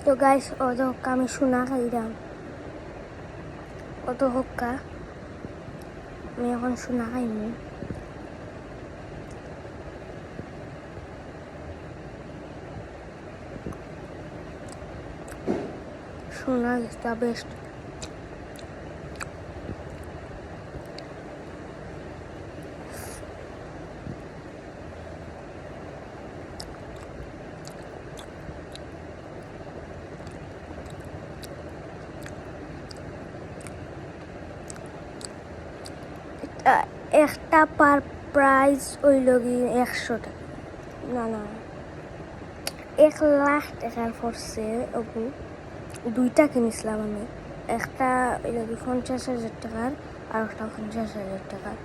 তো গাইস অত হক্কা আমি শোনা খাইলাম, অত হক্কা আমি এখন শোনা খাইনি। শোনা গেছে বেস্ট। একটা পার প্রাইস হইল কি 100 টাকা, না 1,00,000 টাকার পড়ছে। ওগু দুইটা কিনেছিলাম আমি, একটা হইল কি 50,000 টাকার আর একটা 50,000 টাকার।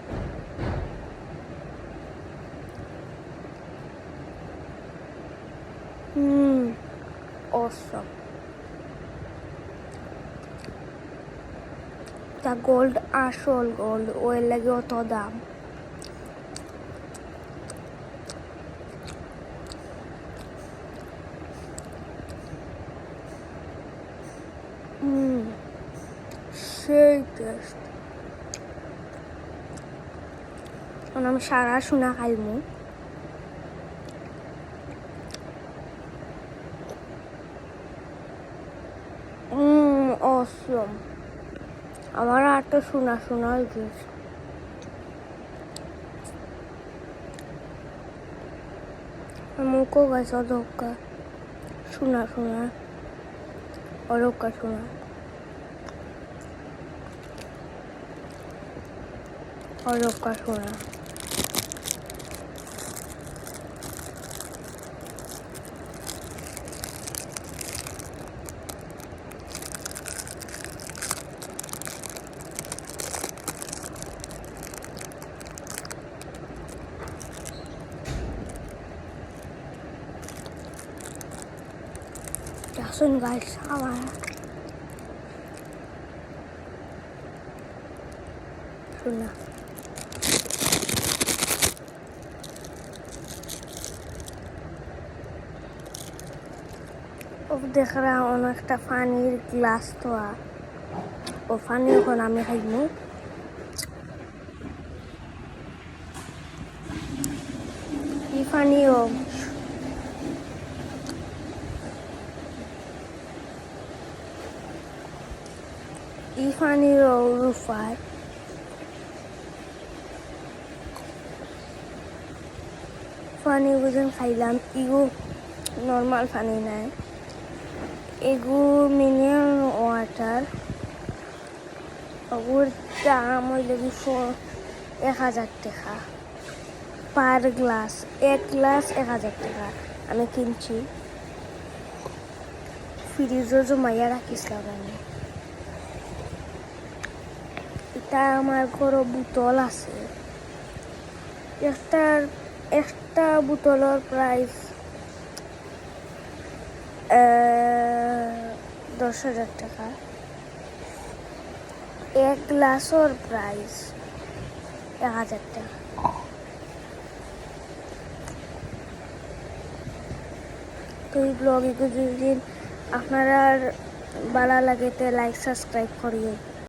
awesome. তা গোল্ড আসল গোল্ড, ওই লাগে অত দাম। সেই টেস্ট। আমি সারা শোনা খাইমু। awesome. আমার আর তো শোনা হয়েছে। মুখও গেছে অধক্কা শোনা অরক্কা শোনা অরক্কা শোনা। Langsung guys, sama sunnah. দেখ অনেকটা পানির গ্লাস তো ও পানি এখন আমি খাইমু। এই পানিও রুফার পানি বুঝেন খাইলাম। ইগো নর্মাল পানি নাই, এগু মিনারেল ওয়াটার। ওগুর দাম হইল 1,000 টাকা পার গ্লাস। এক গ্লাস 1,000 টাকা আমি কিনছি। ফ্রিজও জমাইয়া রাখিছিলাম আমি। এটা আমার ঘরে বোতল আছে, একটা বোতলের প্রাইস 10,000 টাকা। এক গ্লাসের প্রাইস 1,000 টাকা। তো এই ব্লগে যদি আপনারা ভালো লাগে তো লাইক সাবস্ক্রাইব করিয়ে।